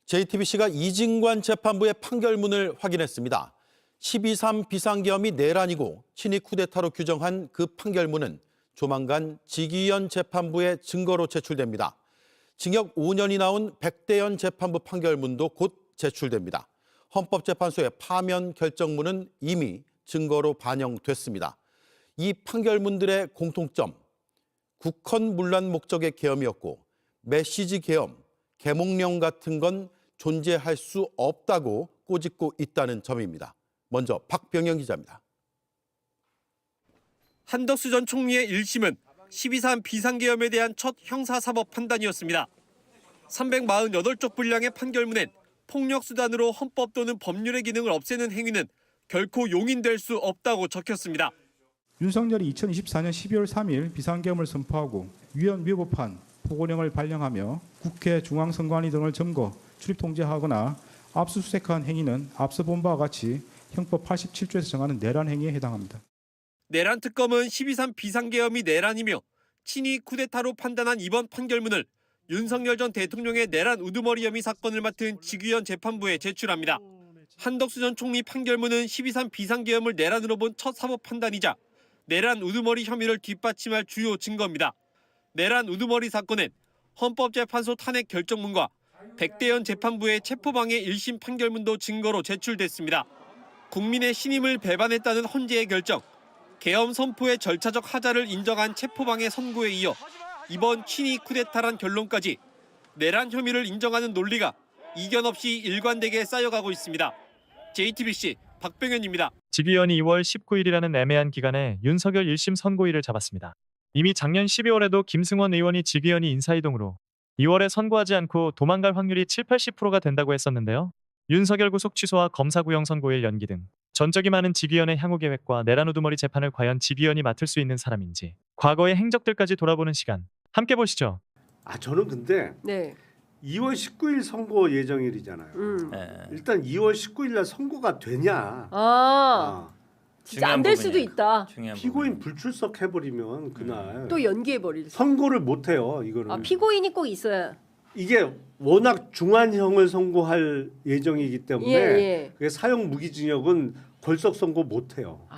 JTBC가 이진관 재판부의 판결문을 확인했습니다. 12.3 비상계엄이 내란이고 친위 쿠데타로 규정한 그 판결문은 조만간 지기현 재판부의 증거로 제출됩니다. 징역 5년이 나온 백대현 재판부 판결문도 곧 제출됩니다. 헌법재판소의 파면 결정문은 이미 증거로 반영됐습니다. 이 판결문들의 공통점, 국헌 문란 목적의 계엄이었고 메시지 계엄, 계몽령 같은 건 존재할 수 없다고 꼬집고 있다는 점입니다. 먼저 박병영 기자입니다. 한덕수 전 총리의 1심은 12.3 비상계엄에 대한 첫 형사사법 판단이었습니다. 348쪽 분량의 판결문엔 폭력수단으로 헌법 또는 법률의 기능을 없애는 행위는 결코 용인될 수 없다고 적혔습니다. 윤석열이 2024년 12월 3일 비상계엄을 선포하고 위헌 위법한 포고령을 발령하며 국회 중앙선관위 등을 점거, 출입 통제하거나 압수수색한 행위는 앞서 본 바와 같이 형법 87조에서 정하는 내란 행위에 해당합니다. 내란 특검은 12.3 비상계엄이 내란이며 친위 쿠데타로 판단한 이번 판결문을 윤석열 전 대통령의 내란 우두머리 혐의 사건을 맡은 지기현 재판부에 제출합니다. 한덕수 전 총리 판결문은 12.3 비상계엄을 내란으로 본 첫 사법 판단이자 내란 우두머리 혐의를 뒷받침할 주요 증거입니다. 내란 우두머리 사건엔 헌법재판소 탄핵 결정문과 백대현 재판부의 체포방해 1심 판결문도 증거로 제출됐습니다. 국민의 신임을 배반했다는 헌재의 결정, 계엄 선포의 절차적 하자를 인정한 체포방해 선고에 이어 이번 친위 쿠데타란 결론까지 내란 혐의를 인정하는 논리가 이견 없이 일관되게 쌓여가고 있습니다. JTBC 박병현입니다. 지기현이 2월 19일이라는 애매한 기간에 윤석열 1심 선고일을 잡았습니다. 이미 작년 12월에도 김승원 의원이 지기현이 인사이동으로 2월에 선고하지 않고 도망갈 확률이 70~80%가 된다고 했었는데요. 윤석열 구속 취소와 검사 구형 선고일 연기 등 전적이 많은 지기현의 향후 계획과 내란 우두머리 재판을 과연 지기현이 맡을 수 있는 사람인지 과거의 행적들까지 돌아보는 시간 함께 보시죠. 저는 근데 2월 19일 선고 예정일이잖아요. 일단 2월 19일 날 선고가 되냐? 진짜 안 될 수도 있다. 피고인 불출석 해버리면 그날 또 연기해버릴 수. 선고를 못 해요. 이거는. 피고인이 꼭 있어야. 이게 워낙 중한형을 선고할 예정이기 때문에 그게 사형 무기징역은 벌석 선고 못 해요.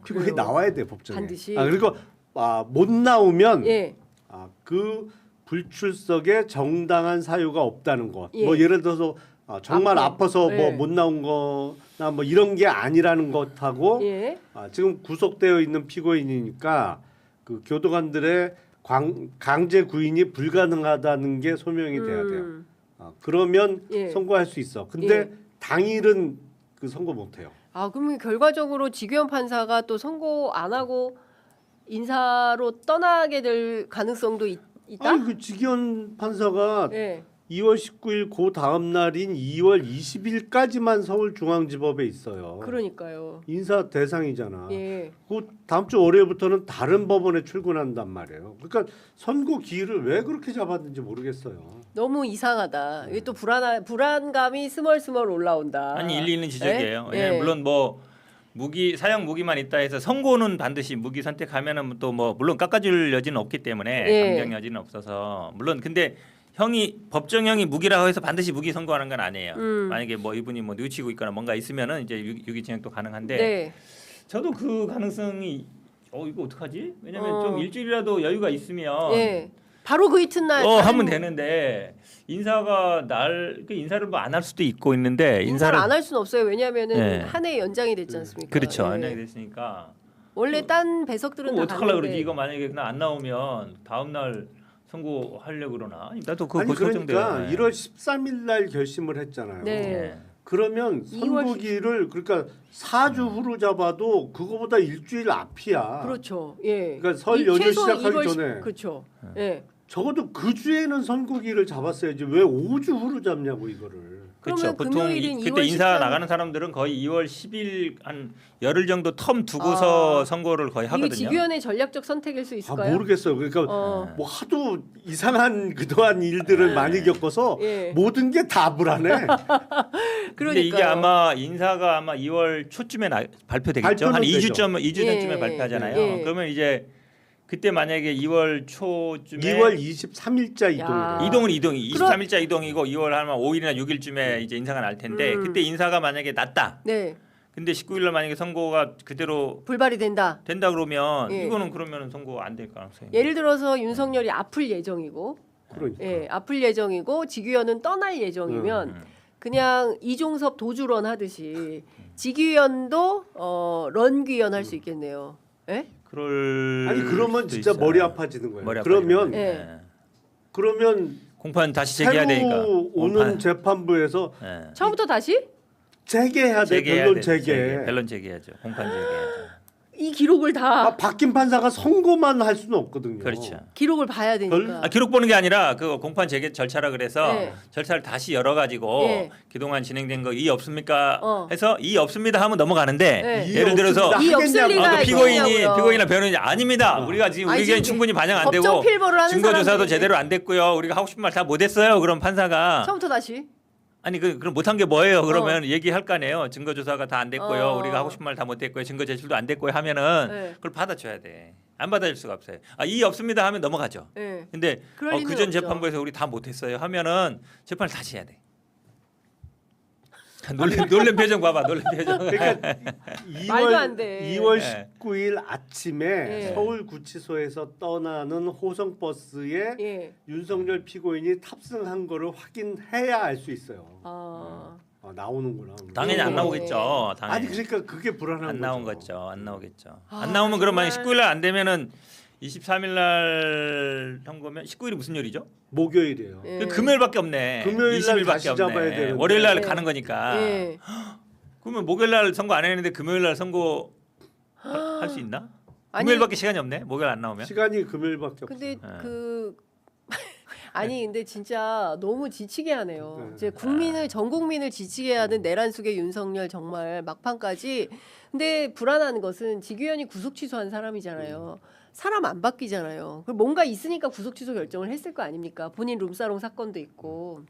피고인 나와야 돼 법정에. 반드시. 그리고 못 나오면 그 불출석에 정당한 사유가 없다는 것. 뭐 예를 들어서 정말 아파서 뭐 못 나온 거나 뭐 이런 게 아니라는 것하고 지금 구속되어 있는 피고인이니까 그 교도관들의 강제 구인이 불가능하다는 게 소명이 돼야 돼요. 그러면 선고할 수 있어. 근데 당일은 그 선고 못 해요. 그러면 결과적으로 지기현 판사가 또 선고 안 하고 인사로 떠나게 될 가능성도 있다? 그 지기현 판사가 2월 19일 그 다음 날인 2월 20일까지만 서울중앙지법에 있어요. 그러니까요. 인사 대상이잖아. 그 다음 주 월요일부터는 다른 법원에 출근한단 말이에요. 그러니까 선고 기일을 왜 그렇게 잡았는지 모르겠어요. 너무 이상하다. 이게 또 불안감이 스멀스멀 올라온다. 아니 일리 있는 지적이에요. 왜냐면 물론 뭐 사형 무기만 있다 해서 선고는 반드시 무기 선택하면은 또 뭐 물론 깎아줄 여지는 없기 때문에 감경 여지는 없어서 물론 근데 법정형이 무기라고 해서 반드시 무기 선고하는 건 아니에요. 만약에 뭐 이분이 뭐 뉘우치고 있거나 뭔가 있으면은 이제 유기징역도 가능한데 저도 그 가능성이 이거 어떡하지? 왜냐면 좀 일주일이라도 여유가 있으면 바로 그 이튿날 하면 되는데 인사를 뭐 안 할 수도 있고 있는데 인사를 안 할 수는 없어요. 왜냐하면은 한 해 연장이 됐지 않습니까? 그렇죠. 연장이 됐으니까 원래 딴 배석들은 다 어떡하려고 그러지? 이거 만약에 그냥 안 나오면 다음 날 선고하려고 그러나? 나도 그거 그러니까 1월 13일 날 결심을 했잖아요. 그러면 선고기를 그러니까 4주 후로 잡아도 그거보다 일주일 앞이야. 그렇죠. 그러니까 설 연휴 시작하기 전에. 그렇죠. 적어도 그 주에는 선고기를 잡았어야지 왜 5주 후로 잡냐고 이거를. 그렇죠. 보통 그때 인사 나가는 사람들은 거의 2월 10일 한 열흘 정도 텀 두고서 선고를 거의 하거든요. 이게 지기현의 전략적 선택일 수 있을까요? 모르겠어요. 그러니까 뭐 하도 이상한 그동안 일들을 많이 겪어서 모든 게 다 불안해. 그런데 이게 아마 인사가 아마 2월 초쯤에 발표되겠죠. 한 2주 전쯤에 발표하잖아요. 그러면 이제 그때 만약에 2월 초쯤에 2월 23일자 야. 이동이래요. 이동이 23일자 이동이고 2월 한 5일이나 6일쯤에 이제 인사가 날 텐데 그때 인사가 만약에 났다. 네. 근데 19일 날 만약에 선고가 그대로 불발이 된다. 그러면 예. 이거는 그러면 선고 안 될 가능성이. 예를 들어서 윤석열이 아플 예정이고, 그러니까. 예, 아플 예정이고 지규현은 떠날 예정이면 그냥 이종섭 도주런 하듯이 지규현도 런규현 할 수 있겠네요. 예? 그럴 그러면 수도 진짜 있어요. 머리 아파지는 거예요. 머리 그러면 아파지는 예. 거예요. 그러면 공판 다시 재개해야 되니까. 새로 오는 공판. 재판부에서 예. 처음부터 다시 재개해야 돼. 재개해야 변론 돼. 재개. 변론 재개해야죠. 공판 재개해야죠. 이 기록을 다 바뀐 판사가 선고만 할 수는 없거든요. 그렇죠. 기록을 봐야 되니까. 기록 보는 게 아니라 그 공판 재개 절차라 그래서 네. 절차를 다시 열어 가지고 네. 그동안 진행된 거 이의 없습니까? 어. 해서 이의 없습니다 하면 넘어가는데 네. 예를 들어서 이 없을 리가 그 있냐고요. 피고인이나 변호인이 아닙니다. 우리가 지금 아니, 의견 지금 충분히 반영 안 되고 법정 필보를 하는 증거 조사도 사람들이 제대로 안 됐고요. 우리가 하고 싶은 말 다 못했어요. 그럼 판사가 처음부터 다시. 아니 그럼 못한 게 뭐예요? 그러면 얘기할 거 아니에요. 증거 조사가 다 안 됐고요. 어. 우리가 하고 싶은 말 다 못했고요. 증거 제출도 안 됐고요. 하면은 네. 그걸 받아줘야 돼. 안 받아줄 수가 없어요. 이의 없습니다 하면 넘어가죠. 예. 근데 그럴 리는 그전 없죠. 재판부에서 우리 다 못했어요 하면은 재판을 다시 해야 돼. 놀란 표정 봐봐. 놀란 표정. 그러니까 말도 안 돼. 2월 네. 19일 아침에 네. 서울구치소에서 떠나는 호성버스에 예. 윤석열 피고인이 탑승한 거를 확인해야 알 수 있어요. 아. 나오는구나. 당연히 안 네. 나오겠죠. 당연히. 아니 그러니까 그게 불안한 안 나온 거죠. 거죠. 안 나오겠죠. 아, 안 나오면 그럼 만약 정말. 19일 날 안 되면은 23일 날 선고면 19일이 무슨 요일이죠? 목요일이에요. 예. 그 금요일밖에 없네. 금요일 날 20일밖에 다시 잡아야 없네. 되는데. 월요일 날 네. 가는 거니까. 예. 그러면 목요일 날 선고 안 했는데 금요일 날 선고 할 수 있나? 아니, 금요일밖에 시간이 없네. 목요일 안 나오면. 시간이 금요일밖에 근데 없어요. 그 아니 근데 진짜 너무 지치게 하네요. 네. 이제 국민을 전 국민을 지치게 하는 내란 속의 윤석열 정말 막판까지. 근데 불안한 것은 지규현이 구속 취소한 사람이잖아요. 사람 안 바뀌잖아요. 그럼 뭔가 있으니까 구속 취소 결정을 했을 거 아닙니까? 본인 룸사롱 사건도 있고.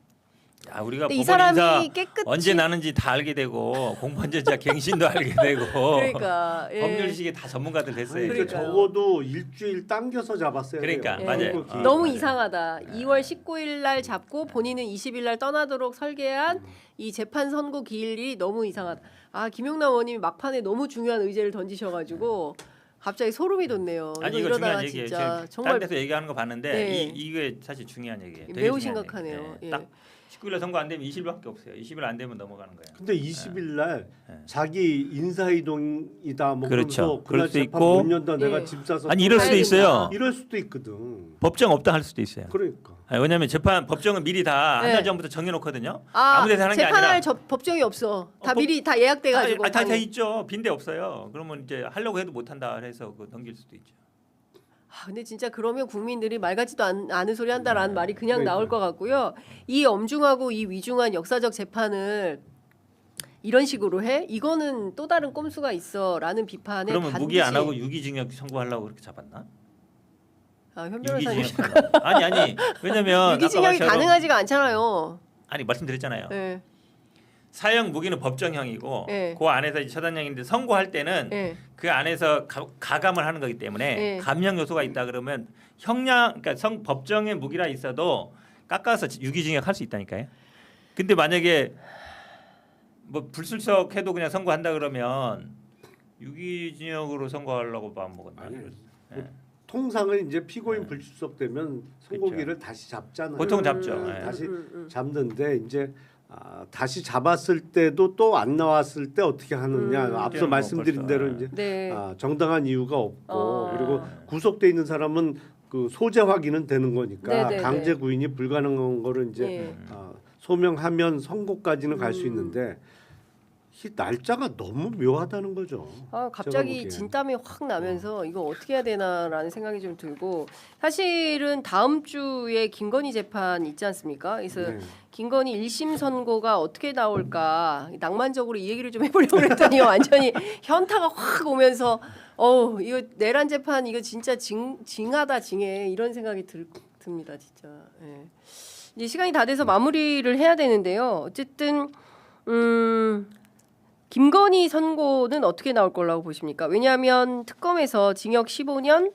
우리가 근데 이 법원 인사 사람이 깨끗이 언제 나는지 다 알게 되고 공판제자 갱신도 알게 되고 그러니까 예. 법률식에 다 전문가들 됐어요. 그러니까 그러니까요. 적어도 일주일 당겨서 잡았어야 그러니까, 돼요. 맞아요. 선거 기일. 너무 맞아요. 이상하다. 2월 19일 날 잡고 본인은 20일 날 떠나도록 설계한 이 재판 선고 기일이 너무 이상하다. 김용남 의원님이 막판에 너무 중요한 의제를 던지셔가지고 갑자기 소름이 돋네요. 아니 이거 이러다가 중요한 얘기예요. 진짜 지금 정말 딴 데서 얘기하는 거 봤는데 네. 이게 사실 중요한 얘기예요. 되게 매우 중요한 심각하네요. 얘기예요. 예. 딱 19일에 선거 안 되면 20일밖에 없어요. 20일 안 되면 넘어가는 거예요. 근데 20일 날 네. 자기 인사이동이다 뭐 그렇죠. 그러면서 그럴 그날 수도 재판 있고. 못 연다 내가 예. 짐 싸서 아니 이럴 수도 가야 있어요. 이럴 수도 있거든. 법정 없다 할 수도 있어요. 그러니까. 왜냐하면 법정은 미리 다 한 네. 달 전부터 정해놓거든요. 아무 데서 하는 게 재판할 아니라 법정이 없어. 다 법- 미리 다 예약돼가지고. 다 있죠. 빈대 없어요. 그러면 이제 하려고 해도 못 한다 해서 넘길 수도 있죠. 근데 진짜 그러면 국민들이 말 같지도 않은 소리 한다라는 말이 그냥 그러니까. 나올 것 같고요. 이 엄중하고 이 위중한 역사적 재판을 이런 식으로 해? 이거는 또 다른 꼼수가 있어라는 비판에 그러면 반드시 무기 안 하고 유기징역 선고하려고 그렇게 잡았나? 현 변호사님 유기징역. 아니 왜냐면 유기징역이 아까 말처럼 가능하지가 않잖아요. 아니 말씀드렸잖아요. 예. 사형 무기는 법정형이고 네. 그 안에서 이제 처단형인데 선고할 때는 예. 그 안에서 가감을 하는 거기 때문에 네. 감형 요소가 있다 그러면 형량 그러니까 법정의 무기라 있어도 깎아서 유기징역 할 수 있다니까요. 근데 만약에 뭐 불출석해도 그냥 선고한다 그러면 유기징역으로 선고하려고 마음 먹었나? 아니, 네. 통상은 이제 피고인 불출석되면 선고기를 그렇죠. 다시 잡잖아요. 보통 잡죠. 예. 다시 잡는데 이제 다시 잡았을 때도 또 안 나왔을 때 어떻게 하느냐. 앞서 그때는 말씀드린 뭐 대로 벌써, 이제 네. 정당한 이유가 없고 그리고 네. 구속돼 있는 사람은 그 소재 확인은 되는 거니까 네, 네, 강제 구인이 불가능한 거를 이제 네. 소명하면 선고까지는 갈 수 있는데 이 날짜가 너무 묘하다는 거죠. 제가 갑자기 보기엔. 진땀이 확 나면서 이거 어떻게 해야 되나라는 생각이 좀 들고 사실은 다음 주에 김건희 재판 있지 않습니까? 그래서 네. 김건희 1심 선고가 어떻게 나올까 낭만적으로 이 얘기를 좀 해보려고 했더니 완전히 현타가 확 오면서 이거 내란 재판 이거 진짜 징하다 징해 이런 생각이 듭니다 진짜. 예. 이제 시간이 다 돼서 마무리를 해야 되는데요. 어쨌든 김건희 선고는 어떻게 나올 거라고 보십니까? 왜냐하면 특검에서 징역 15년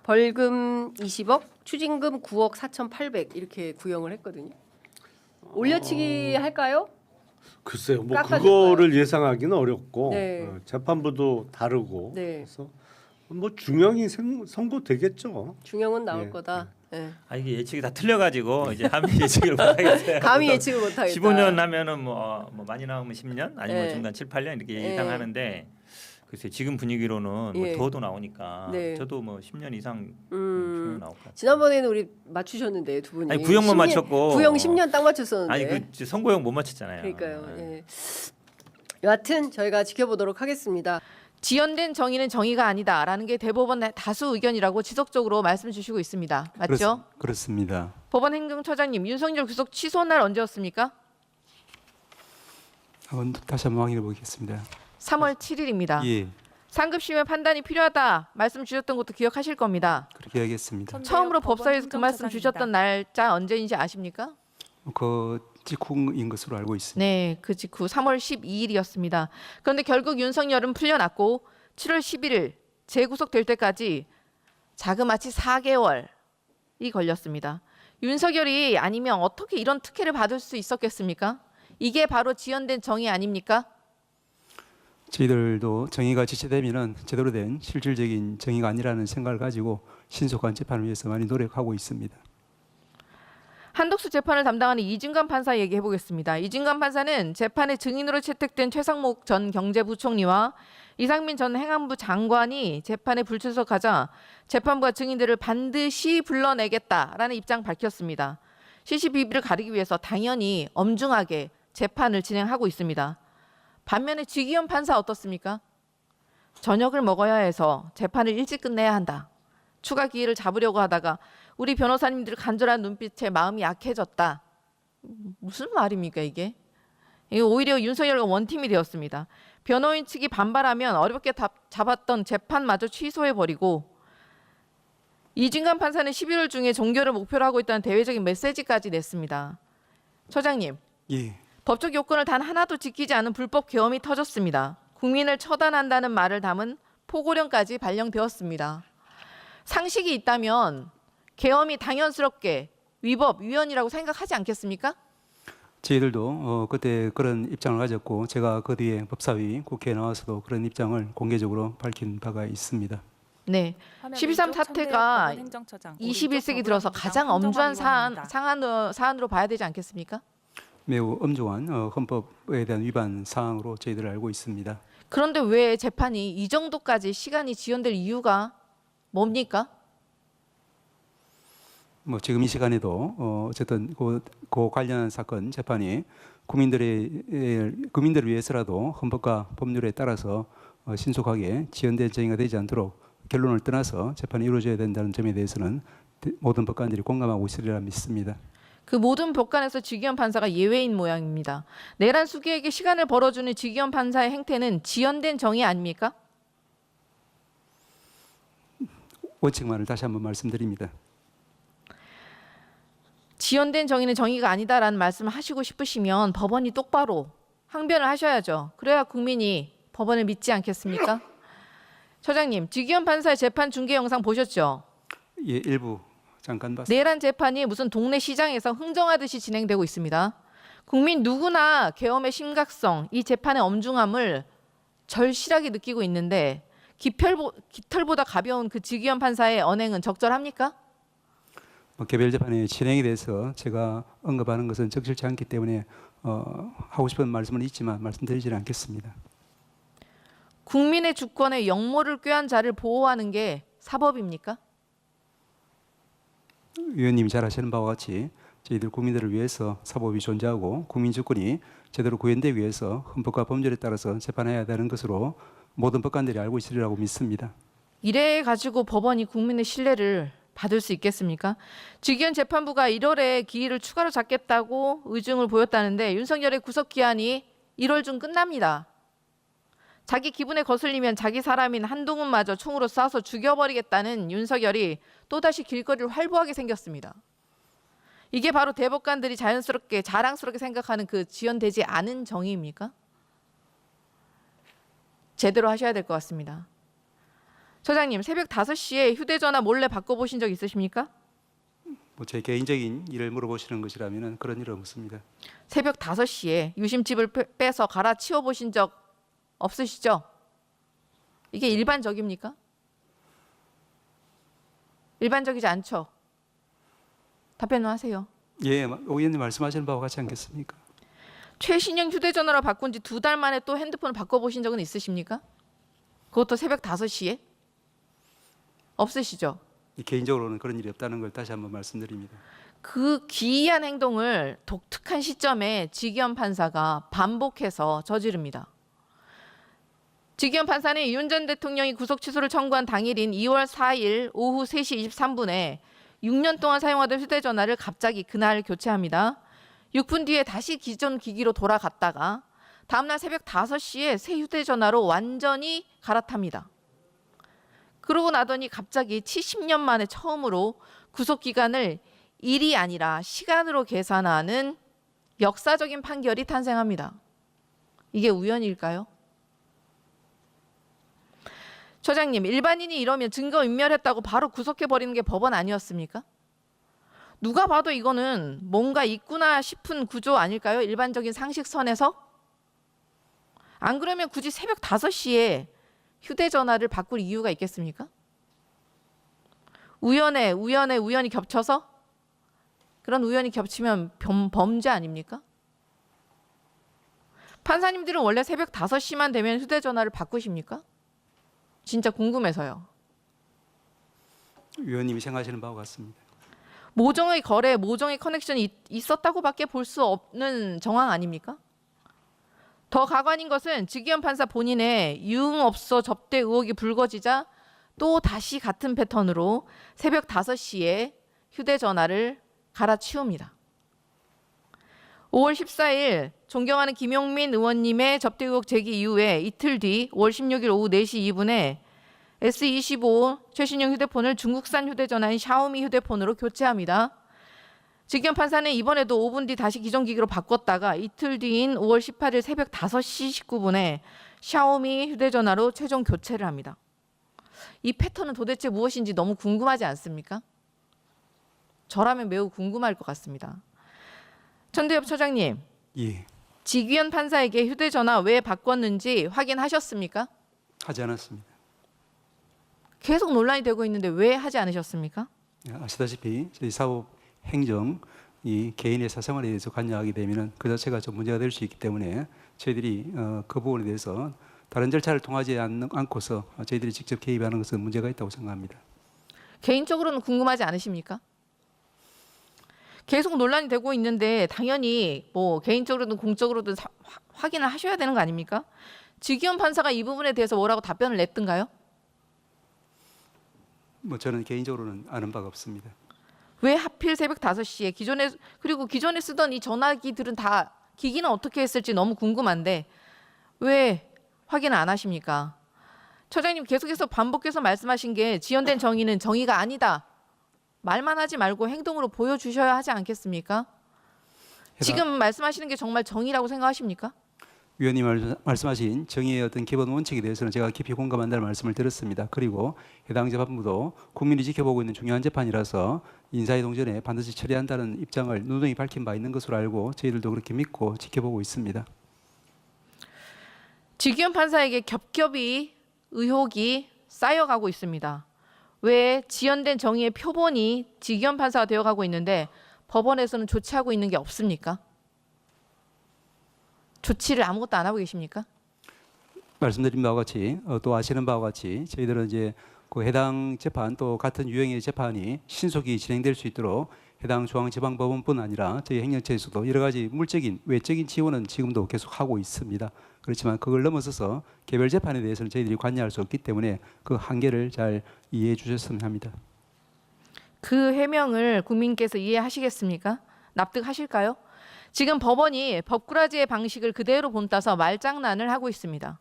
벌금 20억, 추징금 9억 4,800 이렇게 구형을 했거든요. 올려치기 할까요? 글쎄요, 뭐 깎아줄 그거를 예상하기는 어렵고 네. 재판부도 다르고 네. 그래서 뭐 중형이 선고되겠죠. 중형은 나올 네. 거다. 네. 아 이게 예측이 다 틀려가지고 이제 감히 예측을 못하겠어요. 감히 예측을 못하겠다. 15년 하면은 뭐 많이 나오면 10년 아니면 네. 중간 7, 8년 이렇게 네. 예상하는데 글쎄 지금 분위기로는 예. 뭐 더도 나오니까 네. 저도 뭐 10년 이상 중형 나올 것 같아요. 지난번에는 우리 맞추셨는데 두 분이. 아니, 구형만 10년, 맞췄고. 구형 10년 딱 맞췄었는데. 아니 그 선고형 못 맞췄잖아요. 그러니까요. 네. 예. 여하튼 저희가 지켜보도록 하겠습니다. 지연된 정의는 정의가 아니다라는 게 대법원 다수 의견이라고 지속적으로 말씀 주시고 있습니다. 맞죠? 그렇습니다. 법원 행정처장님, 윤석열 구속 취소 날 언제였습니까? 다시 한번 확인해 보겠습니다. 3월 7일입니다. 예, 상급심의 판단이 필요하다 말씀 주셨던 것도 기억하실 겁니다. 그렇게 하겠습니다. 처음으로 법사위에서 그 말씀 주셨던 날짜 언제인지 아십니까? 그 직후인 것으로 알고 있습니다. 네, 그 직후 3월 12일이었습니다. 그런데 결국 윤석열은 풀려났고 7월 11일 재구속될 때까지 자그마치 4개월이 걸렸습니다. 윤석열이 아니면 어떻게 이런 특혜를 받을 수 있었겠습니까? 이게 바로 지연된 정의 아닙니까? 저희들도 정의가 지체되면은 제대로 된 실질적인 정의가 아니라는 생각을 가지고 신속한 재판을 위해서 많이 노력하고 있습니다. 한덕수 재판을 담당하는 이진관 판사 얘기해 보겠습니다. 이진관 판사는 재판의 증인으로 채택된 최상목 전 경제부총리와 이상민 전 행안부 장관이 재판에 불출석하자 재판부가 증인들을 반드시 불러내겠다라는 입장 밝혔습니다. 시시비비를 가리기 위해서 당연히 엄중하게 재판을 진행하고 있습니다. 반면에 지기현 판사 어떻습니까? 저녁을 먹어야 해서 재판을 일찍 끝내야 한다. 추가 기회를 잡으려고 하다가 우리 변호사님들 간절한 눈빛에 마음이 약해졌다. 무슨 말입니까 이게? 이게 오히려 윤석열과 원팀이 되었습니다. 변호인 측이 반발하면 어렵게 잡았던 재판마저 취소해버리고 이진관 판사는 11월 중에 종결을 목표로 하고 있다는 대외적인 메시지까지 냈습니다. 처장님, 예, 법적 요건을 단 하나도 지키지 않은 불법 계엄이 터졌습니다. 국민을 처단한다는 말을 담은 포고령까지 발령되었습니다. 상식이 있다면 계엄이 당연스럽게 위법, 위헌이라고 생각하지 않겠습니까? 저희들도 그때 그런 입장을 가졌고 제가 그 뒤에 법사위 국회에 나와서도 그런 입장을 공개적으로 밝힌 바가 있습니다. 네, 12.3 사태가 21세기 들어서 가장 엄중한 사안으로 봐야 되지 않겠습니까? 매우 엄중한 헌법에 대한 위반 사항으로 저희들 알고 있습니다. 그런데 왜 재판이 이 정도까지 시간이 지연될 이유가 뭡니까? 뭐 지금 이 시간에도 어쨌든 그 관련한 사건 재판이 국민들을 위해서라도 헌법과 법률에 따라서 신속하게 지연된 정의가 되지 않도록 결론을 떠나서 재판이 이루어져야 된다는 점에 대해서는 모든 법관들이 공감하고 있으리라 믿습니다. 그 모든 법관에서 지기현 판사가 예외인 모양입니다. 내란 수기에게 시간을 벌어주는 지기현 판사의 행태는 지연된 정의 아닙니까? 원칙만을 다시 한번 말씀드립니다. 지연된 정의는 정의가 아니다라는 말씀을 하시고 싶으시면 법원이 똑바로 항변을 하셔야죠. 그래야 국민이 법원을 믿지 않겠습니까? 처장님, 지기현 판사의 재판 중계 영상 보셨죠? 예, 일부 잠깐 봤습니다. 내란 재판이 무슨 동네 시장에서 흥정하듯이 진행되고 있습니다. 국민 누구나 계엄의 심각성, 이 재판의 엄중함을 절실하게 느끼고 있는데 깃털보다 가벼운 그 지기현 판사의 언행은 적절합니까? 개별 재판의 진행에 대해서 제가 언급하는 것은 적절치 않기 때문에 하고 싶은 말씀은 있지만 말씀드리지는 않겠습니다. 국민의 주권에 역모를 꾀한 자를 보호하는 게 사법입니까? 위원님이 잘 아시는 바와 같이 저희들 국민들을 위해서 사법이 존재하고 국민 주권이 제대로 구현되기 위해서 헌법과 법률에 따라서 재판해야 되는 것으로 모든 법관들이 알고 있으리라고 믿습니다. 이래 가지고 법원이 국민의 신뢰를 받을 수 있겠습니까? 지기현 재판부가 1월에 기일을 추가로 잡겠다고 의중을 보였다는데 윤석열의 구속 기한이 1월 중 끝납니다. 자기 기분에 거슬리면 자기 사람인 한동훈마저 총으로 쏴서 죽여버리겠다는 윤석열이 또다시 길거리를 활보하게 생겼습니다. 이게 바로 대법관들이 자연스럽게 자랑스럽게 생각하는 그 지연되지 않은 정의입니까? 제대로 하셔야 될 것 같습니다. 처장님, 새벽 5시에 휴대전화 몰래 바꿔보신 적 있으십니까? 뭐 제 개인적인 일을 물어보시는 것이라면 그런 일은 없습니다. 새벽 5시에 유심칩을 빼서 갈아치워 보신 적 없으시죠? 이게 일반적입니까? 일반적이지 않죠? 답변을 하세요. 예, 오 의원님 말씀하시는 바와 같지 않겠습니까? 최신형 휴대전화로 바꾼 지 2달 만에 또 핸드폰을 바꿔보신 적은 있으십니까? 그것도 새벽 5시에? 없으시죠? 개인적으로는 그런 일이 없다는 걸 다시 한번 말씀드립니다. 그 기이한 행동을 독특한 시점에 직위원 판사가 반복해서 저지릅니다. 직위원 판사는 윤 전 대통령이 구속 취소를 청구한 당일인 2월 4일 오후 3시 23분에 6년 동안 사용하던 휴대전화를 갑자기 그날 교체합니다. 6분 뒤에 다시 기존 기기로 돌아갔다가 다음날 새벽 5시에 새 휴대전화로 완전히 갈아탑니다. 그러고 나더니 갑자기 70년 만에 처음으로 구속기간을 일이 아니라 시간으로 계산하는 역사적인 판결이 탄생합니다. 이게 우연일까요? 처장님, 일반인이 이러면 증거인멸했다고 바로 구속해버리는 게 법원 아니었습니까? 누가 봐도 이거는 뭔가 있구나 싶은 구조 아닐까요? 일반적인 상식선에서? 안 그러면 굳이 새벽 5시에 휴대전화를 바꿀 이유가 있겠습니까? 우연히 겹쳐서? 그런 우연이 겹치면 범죄 아닙니까? 판사님들은 원래 새벽 5시만 되면 휴대전화를 바꾸십니까? 진짜 궁금해서요. 위원님이 생각하시는 바와 같습니다. 모종의 거래, 모종의 커넥션이 있었다고밖에 볼 수 없는 정황 아닙니까? 더 가관인 것은 직위원 판사 본인의 유흥업소 접대 의혹이 불거지자 또 다시 같은 패턴으로 새벽 5시에 휴대전화를 갈아치웁니다. 5월 14일 존경하는 김용민 의원님의 접대 의혹 제기 이후에 이틀 뒤 5월 16일 오후 4시 2분에 S25 최신형 휴대폰을 중국산 휴대전화인 샤오미 휴대폰으로 교체합니다. 직위원 판사는 이번에도 5분 뒤 다시 기존 기기로 바꿨다가 이틀 뒤인 5월 18일 새벽 5시 19분에 샤오미 휴대전화로 최종 교체를 합니다. 이 패턴은 도대체 무엇인지 너무 궁금하지 않습니까? 저라면 매우 궁금할 것 같습니다. 천대엽 처장님, 예, 직위원 판사에게 휴대전화 왜 바꿨는지 확인하셨습니까? 하지 않았습니다. 계속 논란이 되고 있는데 왜 하지 않으셨습니까? 아시다시피 저희 사법 행정 이 개인의 사생활에 대해서 관여하게 되면은 그 자체가 좀 문제가 될 수 있기 때문에 저희들이 그 부분에 대해서 다른 절차를 통하지 않고서 저희들이 직접 개입하는 것은 문제가 있다고 생각합니다. 개인적으로는 궁금하지 않으십니까? 계속 논란이 되고 있는데 당연히 뭐 개인적으로든 공적으로든 확인을 하셔야 되는 거 아닙니까? 직위원 판사가 이 부분에 대해서 뭐라고 답변을 냈던가요? 뭐 저는 개인적으로는 아는 바가 없습니다. 왜 하필 새벽 5시에 기존에 쓰던 이 전화기들은 다 기기는 어떻게 했을지 너무 궁금한데 왜 확인을 안 하십니까? 처장님 계속해서 반복해서 말씀하신 게 지연된 정의는 정의가 아니다. 말만 하지 말고 행동으로 보여주셔야 하지 않겠습니까? 지금 말씀하시는 게 정말 정의라고 생각하십니까? 위원님 말씀하신 정의의 어떤 기본 원칙에 대해서는 제가 깊이 공감한다는 말씀을 드렸습니다. 그리고 해당 재판부도 국민이 지켜보고 있는 중요한 재판이라서 인사의 동전에 반드시 처리한다는 입장을 누누이 밝힌 바 있는 것으로 알고 저희들도 그렇게 믿고 지켜보고 있습니다. 직위원 판사에게 겹겹이 의혹이 쌓여가고 있습니다. 왜 지연된 정의의 표본이 직위원 판사가 되어가고 있는데 법원에서는 조치하고 있는 게 없습니까? 조치를 아무것도 안 하고 계십니까? 말씀드린 바와 같이 또 아시는 바와 같이 저희들은 이제 그 해당 재판 또 같은 유형의 재판이 신속히 진행될 수 있도록 해당 중앙지방법원뿐 아니라 저희 행정처에서도 여러 가지 물적인 외적인 지원은 지금도 계속 하고 있습니다. 그렇지만 그걸 넘어서서 개별 재판에 대해서는 저희들이 관여할 수 없기 때문에 그 한계를 잘 이해해 주셨으면 합니다. 그 해명을 국민께서 이해하시겠습니까? 납득하실까요? 지금 법원이 법꾸라지의 방식을 그대로 본따서 말장난을 하고 있습니다.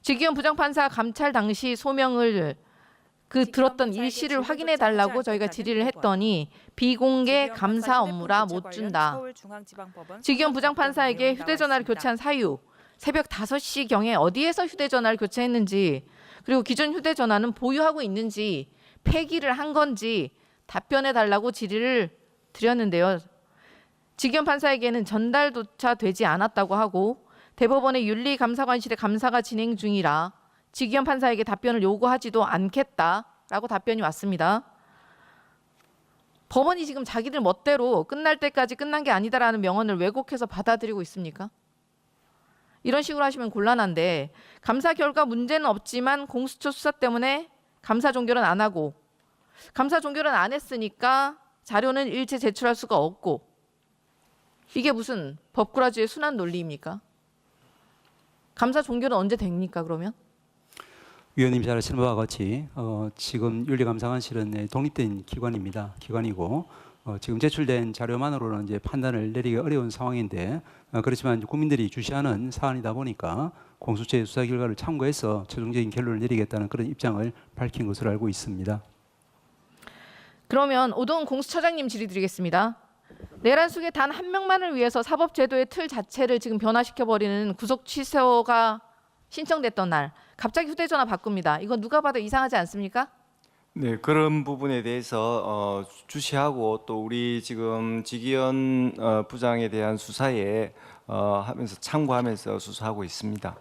직위원 부장판사 감찰 당시 소명을 들었던 일시를 확인해 달라고 저희가 질의를 했더니 비공개 감사 업무라 못 준다. 직위원 부장판사에게 휴대전화를 교체한 사유, 새벽 5시경에 어디에서 휴대전화를 교체했는지 그리고 기존 휴대전화는 보유하고 있는지 폐기를 한 건지 답변해 달라고 질의를 드렸는데요. 지기현 판사에게는 전달조차 되지 않았다고 하고 대법원의 윤리감사관실의 감사가 진행 중이라 지기현 판사에게 답변을 요구하지도 않겠다라고 답변이 왔습니다. 법원이 지금 자기들 멋대로 끝날 때까지 끝난 게 아니다라는 명언을 왜곡해서 받아들이고 있습니까? 이런 식으로 하시면 곤란한데 감사 결과 문제는 없지만 공수처 수사 때문에 감사 종결은 안 하고 감사 종결은 안 했으니까 자료는 일체 제출할 수가 없고 이게 무슨 법꾸라지의 순환 논리입니까? 감사 종결은 언제 됩니까 그러면? 위원님 잘 아시는 바와 같이 지금 윤리감사관실은 독립된 기관이고 지금 제출된 자료만으로는 이제 판단을 내리기 어려운 상황인데 그렇지만 국민들이 주시하는 사안이다 보니까 공수처의 수사 결과를 참고해서 최종적인 결론을 내리겠다는 그런 입장을 밝힌 것으로 알고 있습니다. 그러면 오동훈 공수처장님 질의드리겠습니다. 내란 속에 단 한 명만을 위해서 사법제도의 틀 자체를 지금 변화시켜버리는 구속 취소가 신청됐던 날 갑자기 휴대전화 바꿉니다. 이건 누가 봐도 이상하지 않습니까? 네, 그런 부분에 대해서 주시하고 또 우리 지금 지기현 부장에 대한 수사에 하면서 참고하면서 수사하고 있습니다.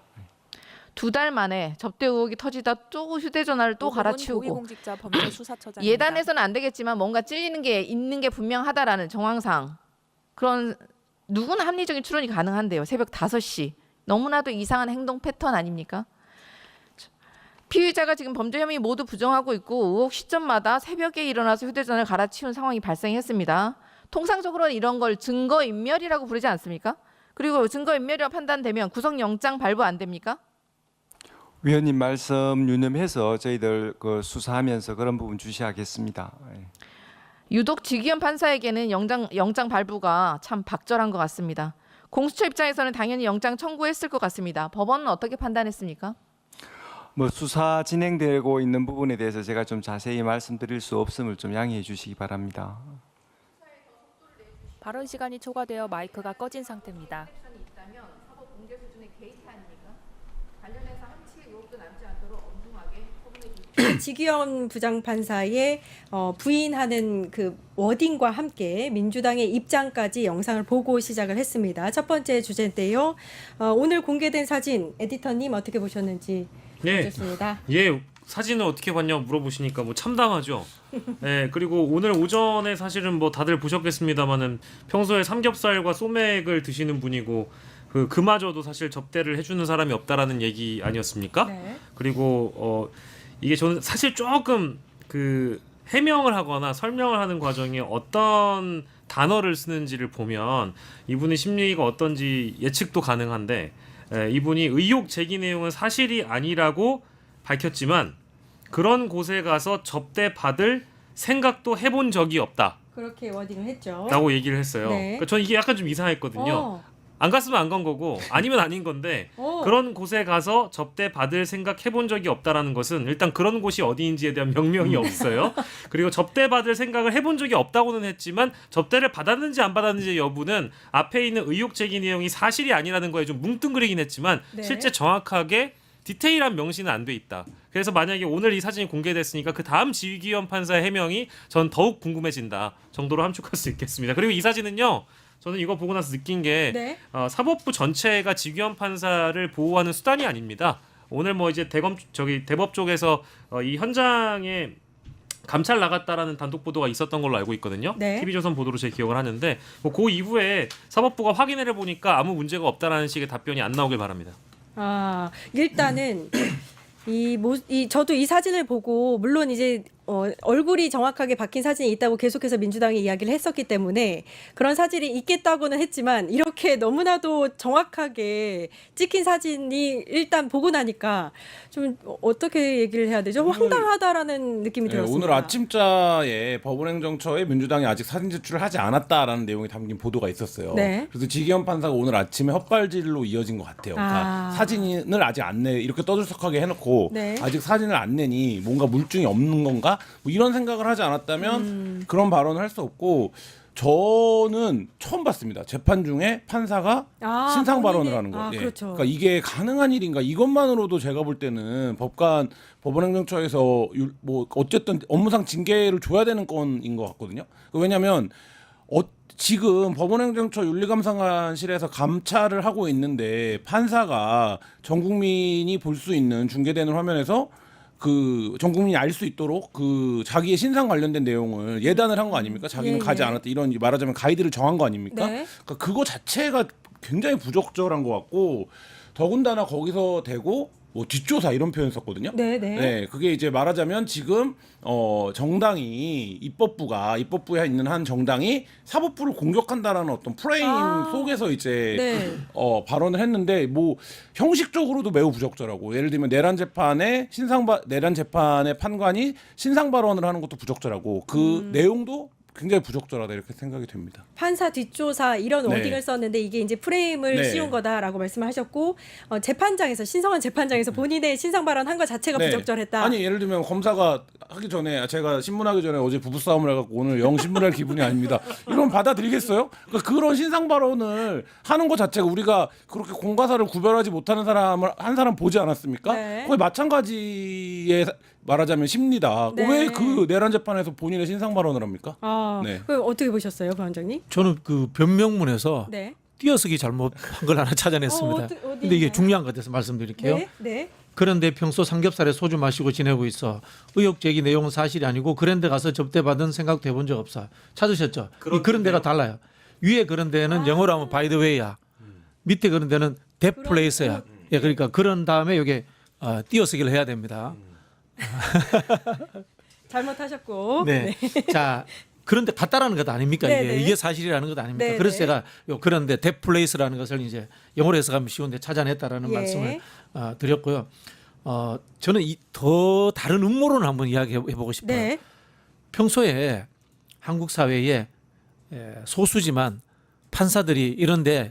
2달 만에 접대 의혹이 터지다 또 휴대전화를 또 갈아치우고 고위공직자 범죄수사처장 예단해서는 안 되겠지만 뭔가 찔리는 게 있는 게 분명하다라는 정황상 그런 누구나 합리적인 추론이 가능한데요. 새벽 5시 너무나도 이상한 행동 패턴 아닙니까? 피의자가 지금 범죄 혐의 모두 부정하고 있고 의혹 시점마다 새벽에 일어나서 휴대전화를 갈아치운 상황이 발생했습니다. 통상적으로는 이런 걸 증거인멸이라고 부르지 않습니까? 그리고 증거인멸이라 판단되면 구속영장 발부 안 됩니까? 위원님 말씀 유념해서 저희들 수사하면서 그런 부분 주시하겠습니다. 유독 지기현 판사에게는 영장 발부가 참 박절한 것 같습니다. 공수처 입장에서는 당연히 영장 청구했을 것 같습니다. 법원은 어떻게 판단했습니까? 수사 진행되고 있는 부분에 대해서 제가 좀 자세히 말씀드릴 수 없음을 좀 양해해 주시기 바랍니다. 발언 시간이 초과되어 마이크가 꺼진 상태입니다. 지기현 부장판사의 부인하는 그 워딩과 함께 민주당의 입장까지 영상을 보고 시작을 했습니다. 첫 번째 주제인데요. 오늘 공개된 사진 에디터님 어떻게 보셨는지 좋습니다. 예, 사진을 어떻게 봤냐고 물어보시니까 뭐 참담하죠. 예, 그리고 오늘 오전에 사실은 뭐 다들 보셨겠습니다만은 평소에 삼겹살과 소맥을 드시는 분이고 그마저도 사실 접대를 해주는 사람이 없다라는 얘기 아니었습니까? 네. 그리고 이게 저는 사실 조금 해명을 하거나 설명을 하는 과정에 어떤 단어를 쓰는지를 보면 이분의 심리가 어떤지 예측도 가능한데 이분이 의혹 제기 내용은 사실이 아니라고 밝혔지만 그런 곳에 가서 접대 받을 생각도 해본 적이 없다. 그렇게 워딩을 했죠. 라고 얘기를 했어요. 네. 그러니까 저는 이게 약간 좀 이상했거든요. 안 갔으면 안 간 거고 아니면 아닌 건데 그런 곳에 가서 접대 받을 생각 해본 적이 없다라는 것은 일단 그런 곳이 어디인지에 대한 명명이 없어요. 그리고 접대 받을 생각을 해본 적이 없다고는 했지만 접대를 받았는지 안 받았는지 여부는 앞에 있는 의혹 제기 내용이 사실이 아니라는 거에 좀 뭉뚱그리긴 했지만 네. 실제 정확하게 디테일한 명시는 안 돼 있다. 그래서 만약에 오늘 이 사진이 공개됐으니까 그 다음 지기현 판사의 해명이 전 더욱 궁금해진다 정도로 함축할 수 있겠습니다. 그리고 이 사진은요. 저는 이거 보고 나서 느낀 게 네. 사법부 전체가 지기현 판사를 보호하는 수단이 아닙니다. 오늘 뭐 이제 대법 쪽에서 이 현장에 감찰 나갔다라는 단독 보도가 있었던 걸로 알고 있거든요. 네. TV조선 보도로 제 기억을 하는데 그 이후에 사법부가 확인을 해보니까 아무 문제가 없다라는 식의 답변이 안 나오길 바랍니다. 일단은 저도 이 사진을 보고 물론 이제 얼굴이 정확하게 박힌 사진이 있다고 계속해서 민주당이 이야기를 했었기 때문에 그런 사진이 있겠다고는 했지만 이렇게 너무나도 정확하게 찍힌 사진이 일단 보고 나니까 좀 어떻게 얘기를 해야 되죠? 황당하다라는 느낌이 들었습니다. 오늘 아침자에 법원행정처에 민주당이 아직 사진 제출을 하지 않았다라는 내용이 담긴 보도가 있었어요. 네. 그래서 지기현 판사가 오늘 아침에 헛발질로 이어진 것 같아요. 그러니까 사진을 아직 안 내 이렇게 떠들썩하게 해놓고 네. 아직 사진을 안 내니 뭔가 물증이 없는 건가? 뭐 이런 생각을 하지 않았다면 그런 발언을 할 수 없고 저는 처음 봤습니다. 재판 중에 판사가 신상 발언을 하는 거. 예. 그렇죠. 그러니까 이게 가능한 일인가? 이것만으로도 제가 볼 때는 법원행정처에서 뭐 어쨌든 업무상 징계를 줘야 되는 건인 것 같거든요. 왜냐하면 지금 법원행정처 윤리감사관실에서 감찰을 하고 있는데 판사가 전 국민이 볼 수 있는 중계되는 화면에서 그 전 국민이 알 수 있도록 그 자기의 신상 관련된 내용을 예단을 한 거 아닙니까? 자기는 가지 않았다 이런 말하자면 가이드를 정한 거 아닙니까? 네. 그러니까 그거 자체가 굉장히 부적절한 것 같고 더군다나 거기서 대고 뭐 뒷조사 이런 표현 썼거든요. 네. 그게 이제 말하자면 지금 정당이 입법부에 있는 한 정당이 사법부를 공격한다라는 어떤 프레임 속에서 이제 발언을 했는데 뭐 형식적으로도 매우 부적절하고 예를 들면 내란 재판의 판관이 신상 발언을 하는 것도 부적절하고 그 내용도 굉장히 부적절하다 이렇게 생각이 됩니다. 판사 뒷조사 이런 네. 워딩을 썼는데 이게 이제 프레임을 네. 씌운 거다라고 말씀을 하셨고 재판장에서 신성한 재판장에서 본인의 신상 발언한 거 자체가 부적절했다. 아니 예를 들면 검사가 하기 전에 제가 신문하기 전에 어제 부부싸움을 해갖고 오늘 영 신문할 기분이 아닙니다. 이런 받아들이겠어요? 그러니까 그런 신상 발언을 하는 것 자체가 우리가 그렇게 공과사를 구별하지 못하는 한 사람 보지 않았습니까? 네. 거의 마찬가지의 말하자면 심리다. 네. 왜 그 내란 재판에서 본인의 신상 발언을 합니까? 네. 그럼 어떻게 보셨어요, 부원장님? 저는 그 변명문에서 네. 띄어쓰기 잘못한 걸 하나 찾아냈습니다. 근데 이게 중요한 것 같아서 말씀드릴게요. 네. 그런데 평소 삼겹살에 소주 마시고 지내고 있어. 의혹 제기 내용은 사실이 아니고 그런 데 가서 접대받은 생각도 해본 적 없어. 찾으셨죠? 그런 데가 달라요. 위에 그런 데는 영어로 하면 by the way야. 밑에 그런 데는 that place야. 예, 그러니까 그런 다음에 여기 띄어쓰기를 해야 됩니다. 잘못하셨고. 네. 자, 그런데 같다라는 것 아닙니까? 네네. 이게 사실이라는 것 아닙니까? 네네. 그래서 제가 그런데 that place라는 것을 이제 영어로 해석하면 쉬운데 찾아냈다라는 예. 말씀을 드렸고요. 저는 더 다른 음모론을 한번 이야기해보고 싶어요. 네. 평소에 한국 사회에 소수지만 판사들이 이런데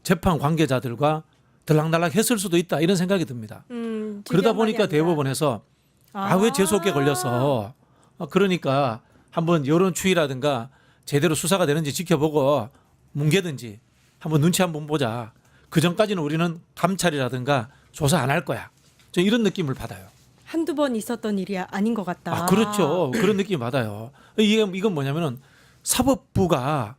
재판 관계자들과 들락날락 했을 수도 있다 이런 생각이 듭니다. 그러다 보니까 대법원에서 왜 재수없게 걸려서 그러니까 한번 여론 추이라든가 제대로 수사가 되는지 지켜보고 뭉개든지 한번 눈치 한번 보자. 그 전까지는 우리는 감찰이라든가 조사 안 할 거야. 저 이런 느낌을 받아요. 한두 번 있었던 일이 아닌 것 같다. 그렇죠. 그런 느낌 받아요. 이건 뭐냐면은 사법부가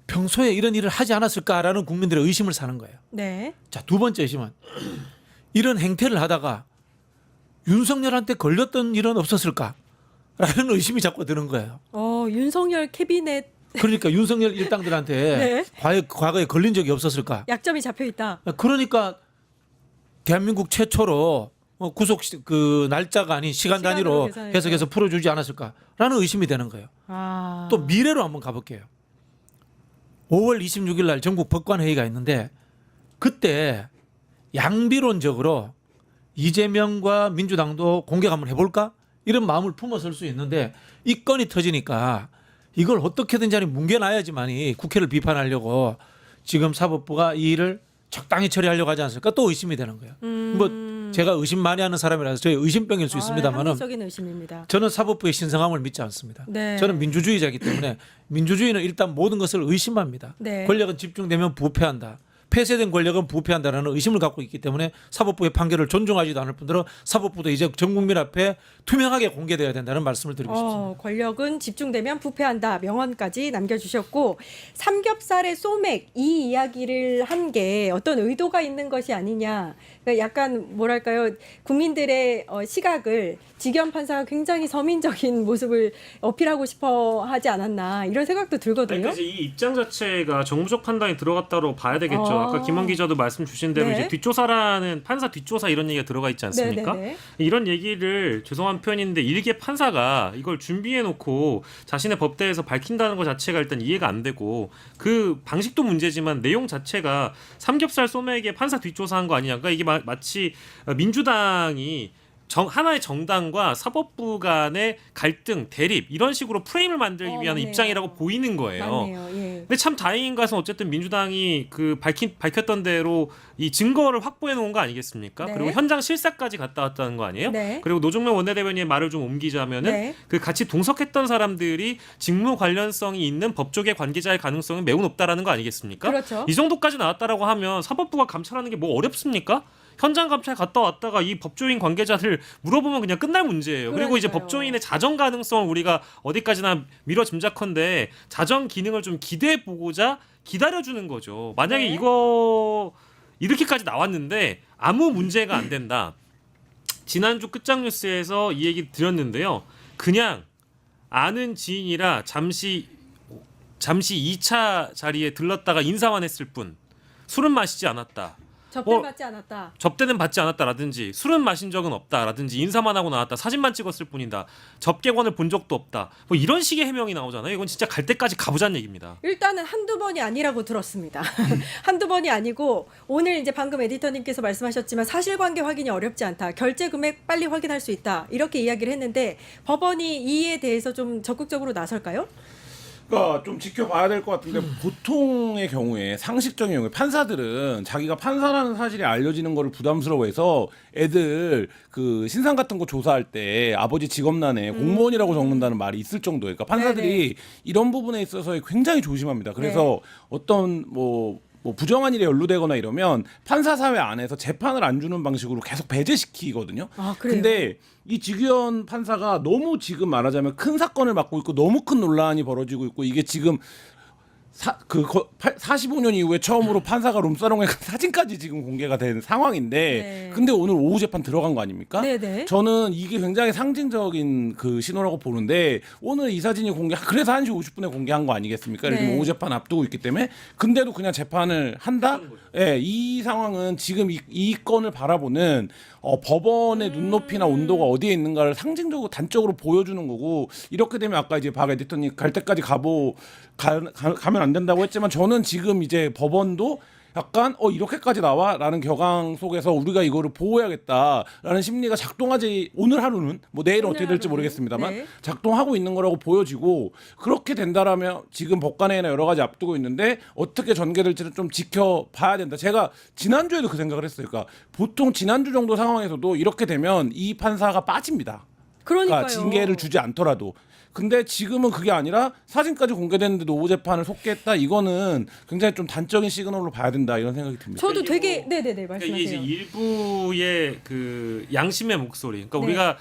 평소에 이런 일을 하지 않았을까라는 국민들의 의심을 사는 거예요. 네. 자, 두 번째 의심은 이런 행태를 하다가 윤석열한테 걸렸던 일은 없었을까라는 의심이 자꾸 드는 거예요. 윤석열 캐비넷 그러니까 윤석열 일당들한테 과거에 걸린 적이 없었을까? 약점이 잡혀 있다. 그러니까 대한민국 최초로 구속 그 날짜가 아닌 시간 단위로 해석해서 풀어주지 않았을까라는 의심이 되는 거예요. 또 미래로 한번 가볼게요. 5월 26일 날 전국 법관회의가 있는데 그때 양비론적으로 이재명과 민주당도 공격 한번 해볼까? 이런 마음을 품어설 수 있는데 이 건이 터지니까 이걸 어떻게든지 아니 뭉개놔야지만이 국회를 비판하려고 지금 사법부가 이 일을 적당히 처리하려고 하지 않습니까? 또 의심이 되는 거예요. 뭐 제가 의심 많이 하는 사람이라서 저희 의심병일 수 있습니다만은 합리적인 의심입니다. 저는 사법부의 신성함을 믿지 않습니다. 네. 저는 민주주의자이기 때문에 민주주의는 일단 모든 것을 의심합니다. 네. 권력은 집중되면 부패한다. 폐쇄된 권력은 부패한다라는 의심을 갖고 있기 때문에 사법부의 판결을 존중하지도 않을 뿐더러 사법부도 이제 전 국민 앞에 투명하게 공개돼야 된다는 말씀을 드리고 싶습니다. 권력은 집중되면 부패한다 명언까지 남겨주셨고 삼겹살의 소맥 이 이야기를 한 게 어떤 의도가 있는 것이 아니냐. 그러니까 약간 뭐랄까요 국민들의 시각을 지기현 판사가 굉장히 서민적인 모습을 어필하고 싶어 하지 않았나 이런 생각도 들거든요. 그러니까 이제 이 입장 자체가 정무적 판단이 들어갔다고 봐야 되겠죠. 아까 김원 기자도 말씀 주신 대로 이제 뒷조사라는 판사 뒷조사 이런 얘기가 들어가 있지 않습니까? 이런 얘기를 죄송한 표현인데 일개 판사가 이걸 준비해 놓고 자신의 법대에서 밝힌다는 것 자체가 일단 이해가 안 되고 그 방식도 문제지만 내용 자체가 삼겹살 소맥에 판사 뒷조사한 거 아니냐. 그러니까 이게 마치 민주당이 하나의 정당과 사법부 간의 갈등, 대립 이런 식으로 프레임을 만들기 위한 맞네요. 입장이라고 보이는 거예요. 맞네요. 예. 근데 참 다행인 것은 어쨌든 민주당이 그 밝혔던 대로 이 증거를 확보해 놓은 거 아니겠습니까? 네. 그리고 현장 실사까지 갔다 왔다는 거 아니에요? 네. 그리고 노정면 원내대변인의 말을 좀 옮기자면은 네. 그 같이 동석했던 사람들이 직무 관련성이 있는 법조계 관계자의 가능성은 매우 높다라는 거 아니겠습니까? 그렇죠. 이 정도까지 나왔다라고 하면 사법부가 감찰하는 게 뭐 어렵습니까? 현장 감찰 갔다 왔다가 이 법조인 관계자들 물어보면 그냥 끝날 문제예요. 그리고 이제 그러니까요. 법조인의 자정 가능성을 우리가 어디까지나 미뤄 짐작컨대 자정 기능을 좀 기대해 보고자 기다려주는 거죠. 만약에 네. 이거 이렇게까지 나왔는데 아무 문제가 안 된다. 지난주 끝장 뉴스에서 이 얘기 드렸는데요. 그냥 아는 지인이라 잠시 2차 자리에 들렀다가 인사만 했을 뿐 술은 마시지 않았다. 접대 받지 않았다. 접대는 받지 않았다라든지 술은 마신 적은 없다라든지 인사만 하고 나왔다. 사진만 찍었을 뿐이다. 접객원을 본 적도 없다. 뭐 이런 식의 해명이 나오잖아요. 이건 진짜 갈 때까지 가보자는 얘기입니다. 일단은 한두 번이 아니라고 들었습니다. 한두 번이 아니고 오늘 이제 방금 에디터님께서 말씀하셨지만 사실관계 확인이 어렵지 않다. 결제 금액 빨리 확인할 수 있다. 이렇게 이야기를 했는데 법원이 이에 대해서 좀 적극적으로 나설까요? 그러니까 좀 지켜봐야 될 것 같은데 보통의 경우에 상식적인 경우에 판사들은 자기가 판사라는 사실이 알려지는 거를 부담스러워해서 애들 그 신상 같은 거 조사할 때 아버지 직업란에 공무원이라고 적는다는 말이 있을 정도예요. 그러니까 판사들이 이런 부분에 있어서 굉장히 조심합니다. 그래서 어떤 뭐 부정한 일에 연루되거나 이러면 판사 사회 안에서 재판을 안 주는 방식으로 계속 배제시키거든요. 아, 그래요? 근데 이 지규현 판사가 너무 지금 말하자면 큰 사건을 맡고 있고 너무 큰 논란이 벌어지고 있고 이게 지금 45년 이후에 처음으로 판사가 룸사롱에 간 사진까지 지금 공개가 된 상황인데 네. 근데 오늘 오후 재판 들어간 거 아닙니까? 네네. 저는 이게 굉장히 상징적인 그 신호라고 보는데 오늘 이 사진이 그래서 1시 50분에 공개한 거 아니겠습니까? 네. 지금 오후 재판 앞두고 있기 때문에 근데도 그냥 재판을 한다? 예, 이 상황은 지금 이 건을 바라보는 법원의 눈높이나 온도가 어디에 있는가를 상징적으로 단적으로 보여주는 거고 이렇게 되면 아까 이제 박 에디터님 갈 때까지 가면 안 된다고 했지만 저는 지금 이제 법원도 약간 이렇게까지 나와라는 격앙 속에서 우리가 이거를 보호해야겠다라는 심리가 작동하지 오늘 하루는 뭐 내일은 어떻게 될지 모르겠습니다만 네. 작동하고 있는 거라고 보여지고 그렇게 된다라면 지금 법관회의나 여러 가지 앞두고 있는데 어떻게 전개될지를 좀 지켜봐야 된다. 제가 지난주에도 그 생각을 했어요. 그러니까 보통 지난주 정도 상황에서도 이렇게 되면 이 판사가 빠집니다. 그러니까요. 그러니까 징계를 주지 않더라도. 근데 지금은 그게 아니라 사진까지 공개됐는데도 오후 재판을 속개했다. 이거는 굉장히 좀 단적인 시그널로 봐야 된다 이런 생각이 듭니다. 저도 되게 네네네 그러니까 말씀하세요. 이게 이제 일부의 그 양심의 목소리. 그러니까 네. 우리가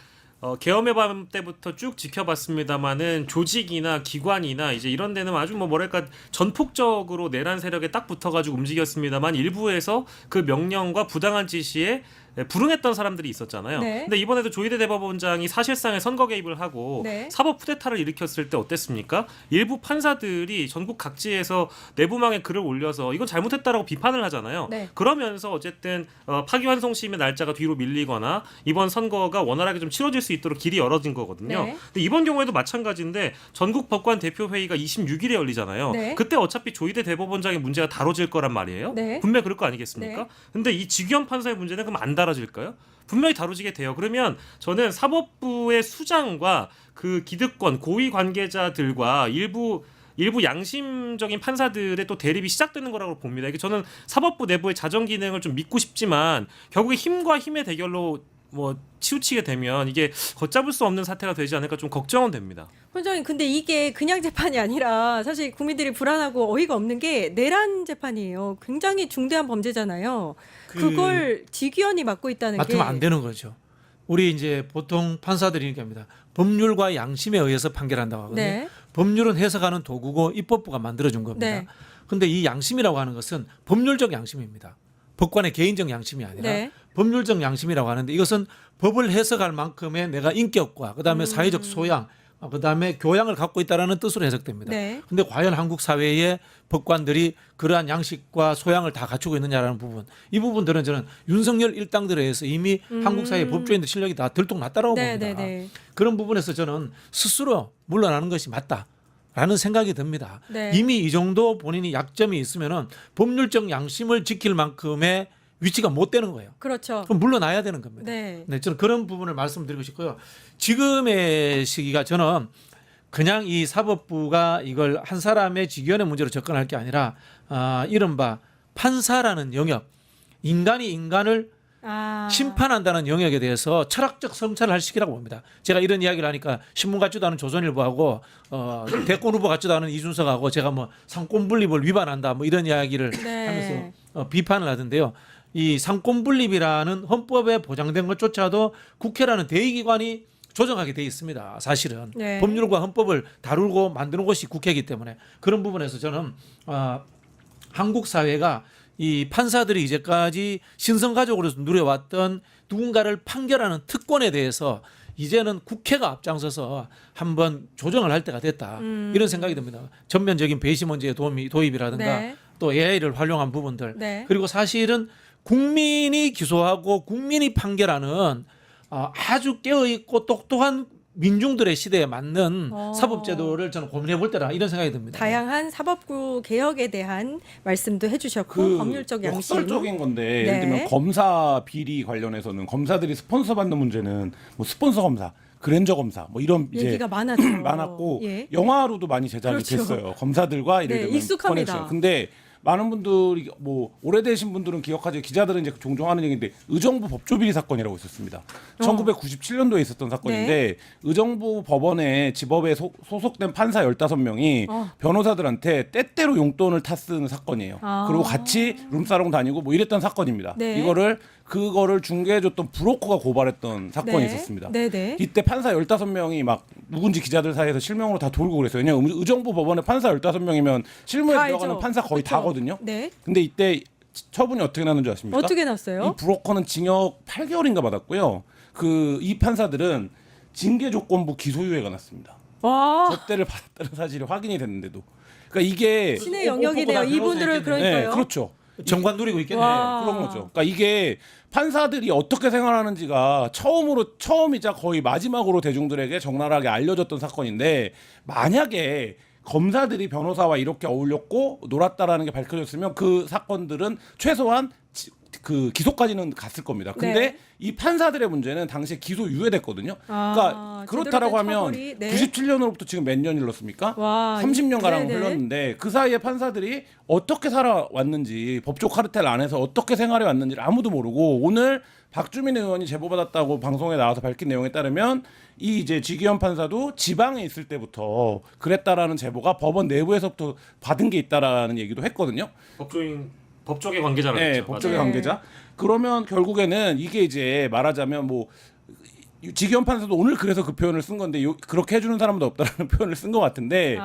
계엄의 밤 때부터 쭉 지켜봤습니다만은 조직이나 기관이나 이제 이런 데는 아주 뭐랄까 전폭적으로 내란 세력에 딱 붙어가지고 움직였습니다만 일부에서 그 명령과 부당한 지시에 불응했던 사람들이 있었잖아요. 네. 근데 이번에도 조희대 대법원장이 사실상의 선거 개입을 하고 네. 사법 쿠데타를 일으켰을 때 어땠습니까? 일부 판사들이 전국 각지에서 내부망에 글을 올려서 이건 잘못했다라고 비판을 하잖아요. 네. 그러면서 어쨌든 파기환송심의 날짜가 뒤로 밀리거나 이번 선거가 원활하게 좀 치러질 수 있도록 길이 열어진 거거든요. 네. 근데 이번 경우에도 마찬가지인데 전국 법관 대표회의가 26일에 열리잖아요. 네. 그때 어차피 조희대 대법원장의 문제가 다뤄질 거란 말이에요. 네. 분명히 그럴 거 아니겠습니까? 네. 근데 이 지규현 판사의 문제는 그럼 안 다뤄질까요? 분명히 다루지게 돼요. 그러면 저는 사법부의 수장과 그 기득권 고위 관계자들과 일부 양심적인 판사들의 또 대립이 시작되는 거라고 봅니다. 이게 저는 사법부 내부의 자정 기능을 좀 믿고 싶지만 결국에 힘과 힘의 대결로 뭐 치우치게 되면 이게 걷잡을 수 없는 사태가 되지 않을까 좀 걱정은 됩니다. 원장님 근데 이게 그냥 재판이 아니라 사실 국민들이 불안하고 어이가 없는 게 내란 재판이에요. 굉장히 중대한 범죄잖아요. 그걸 지규현이 맡고 있다는 게 맡으면 안 되는 거죠. 우리 이제 보통 판사들이 이렇게 합니다. 법률과 양심에 의해서 판결한다고 하거든요. 네. 법률은 해석하는 도구고 입법부가 만들어준 겁니다. 네. 근데 이 양심이라고 하는 것은 법률적 양심입니다. 법관의 개인적 양심이 아니라 네. 법률적 양심이라고 하는데 이것은 법을 해석할 만큼의 내가 인격과 그다음에 사회적 소양, 그다음에 교양을 갖고 있다라는 뜻으로 해석됩니다. 네. 근데 과연 한국 사회의 법관들이 그러한 양식과 소양을 다 갖추고 있느냐라는 부분, 이 부분들은 저는 윤석열 일당들에 의해서 이미 한국 사회 법조인들 실력이 다 들통났다라고 네, 봅니다. 네, 네. 그런 부분에서 저는 스스로 물러나는 것이 맞다라는 생각이 듭니다. 네. 이미 이 정도 본인이 약점이 있으면은 법률적 양심을 지킬 만큼의 위치가 못 되는 거예요. 그렇죠. 그럼 물러나야 되는 겁니다. 네. 네, 저는 그런 부분을 말씀드리고 싶고요. 지금의 시기가 저는 그냥 이 사법부가 이걸 한 사람의 직위원의 문제로 접근할 게 아니라 이른바 판사라는 영역, 인간이 인간을 심판한다는 영역에 대해서 철학적 성찰을 할 시기라고 봅니다. 제가 이런 이야기를 하니까 신문 같지도 않은 조선일보하고 대권 후보 같지도 않은 이준석하고 제가 뭐 상권분립을 위반한다 뭐 이런 이야기를 네. 하면서 비판을 하던데요. 이 상권분립이라는 헌법에 보장된 것조차도 국회라는 대의기관이 조정하게 돼 있습니다. 사실은 네. 법률과 헌법을 다루고 만드는 곳이 국회이기 때문에 그런 부분에서 저는 한국 사회가 이 판사들이 이제까지 신성가족으로서 누려왔던 누군가를 판결하는 특권에 대해서 이제는 국회가 앞장서서 한번 조정을 할 때가 됐다. 이런 생각이 듭니다. 전면적인 배심 원제의 도입이라든가 네. 또 AI를 활용한 부분들 네. 그리고 사실은 국민이 기소하고 국민이 판결하는 아주 깨어있고 똑똑한 민중들의 시대에 맞는 사법제도를 저는 고민해 볼 때라 이런 생각이 듭니다. 다양한 사법부 개혁에 대한 말씀도 해주셨고 법률적 양심. 역설적인 건데 네. 예를 들면 검사 비리 관련해서는 검사들이 스폰서 받는 문제는 뭐 스폰서 검사, 그랜저 검사 뭐 이런 이제 얘기가 많았죠. 많았고 예. 영화로도 많이 제작이 그렇죠. 됐어요. 검사들과 예를 네, 들면 익숙합니다. 커넥션. 근데 많은 분들이 뭐 오래되신 분들은 기억하지 기자들은 이제 종종 하는 얘기인데 의정부 법조비리 사건이라고 있었습니다. 1997년도에 있었던 사건인데 의정부 법원에 지법에 소속된 판사 15명이 변호사들한테 때때로 용돈을 탔쓰는 사건이에요. 그리고 같이 룸사롱 다니고 뭐 이랬던 사건입니다. 네. 그거를 중개해줬던 브로커가 고발했던 사건이 네. 있었습니다. 네네. 이때 판사 15명이 막 누군지 기자들 사이에서 실명으로 다 돌고 그랬어요. 왜냐면 의정부 법원에 판사 15명이면 실무에 다 들어가는 알죠. 판사 거의 그렇죠. 다거든요. 네. 근데 이때 처분이 어떻게 나는 줄 아십니까? 어떻게 났어요? 이 브로커는 징역 8개월인가 받았고요. 이 판사들은 징계 조건부 기소유예가 났습니다. 와. 접대를 받았다는 사실이 확인이 됐는데도. 그러니까 이게 신의 영역이네요. 이분들을 그러니까요. 네, 그렇죠. 정관 누리고 있겠네. 그런 거죠. 그러니까 이게 판사들이 어떻게 생활하는지가 처음이자 거의 마지막으로 대중들에게 적나라하게 알려졌던 사건인데 만약에 검사들이 변호사와 이렇게 어울렸고 놀았다라는 게 밝혀졌으면 그 사건들은 최소한 그 기소까지는 갔을 겁니다. 근데 네. 이 판사들의 문제는 당시에 기소 유예됐거든요. 그러니까 그렇다라고 하면 처벌이, 네. 97년으로부터 지금 몇 년 흘렀습니까? 와, 30년 가량 네네. 흘렀는데 그 사이에 판사들이 어떻게 살아왔는지 법조 카르텔 안에서 어떻게 생활해 왔는지를 아무도 모르고 오늘 박주민 의원이 제보받았다고 방송에 나와서 밝힌 내용에 따르면 이 이제 지기현 판사도 지방에 있을 때부터 그랬다라는 제보가 법원 내부에서부터 받은 게 있다라는 얘기도 했거든요. 법조계 관계자라고 네, 했죠. 법조계 맞아요. 관계자. 그러면 결국에는 이게 이제 말하자면 뭐 지기현 판사도 오늘 그래서 그 표현을 쓴 건데 그렇게 해주는 사람도 없다라는 표현을 쓴 것 같은데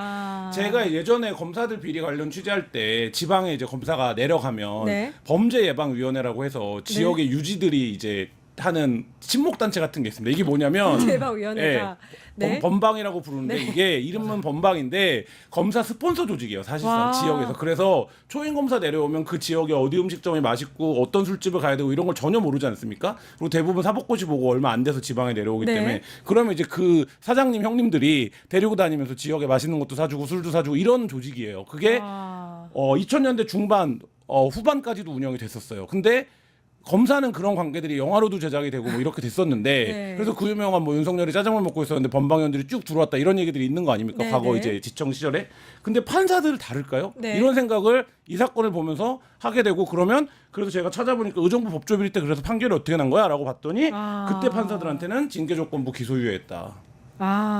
제가 예전에 검사들 비리 관련 취재할 때 지방에 이제 검사가 내려가면 네. 범죄예방위원회라고 해서 지역의 유지들이 이제 하는 친목단체 같은 게 있습니다. 이게 뭐냐면 예방위원회가 네. 범방이라고 부르는데 네. 이게 이름은 범방인데 검사 스폰서 조직이에요. 사실상 와. 지역에서. 그래서 초임 검사 내려오면 그 지역에 어디 음식점이 맛있고 어떤 술집을 가야 되고 이런 걸 전혀 모르지 않습니까? 그리고 대부분 사법고시 보고 얼마 안 돼서 지방에 내려오기 네. 때문에 그러면 이제 그 사장님 형님들이 데리고 다니면서 지역에 맛있는 것도 사주고 술도 사주고 이런 조직이에요. 그게 2000년대 중반 후반까지도 운영이 됐었어요. 근데 검사는 그런 관계들이 영화로도 제작이 되고 뭐 이렇게 됐었는데 네. 그래서 그 유명한 뭐 윤석열이 짜장면 먹고 있었는데 범방위원들이 쭉 들어왔다 이런 얘기들이 있는 거 아닙니까? 네, 과거 네. 이제 지청 시절에. 근데 판사들은 다를까요? 네. 이런 생각을 이 사건을 보면서 하게 되고 그러면 그래서 제가 찾아보니까 의정부 법조비리 때 그래서 판결이 어떻게 난 거야? 라고 봤더니 그때 판사들한테는 징계 조건부 기소유예했다.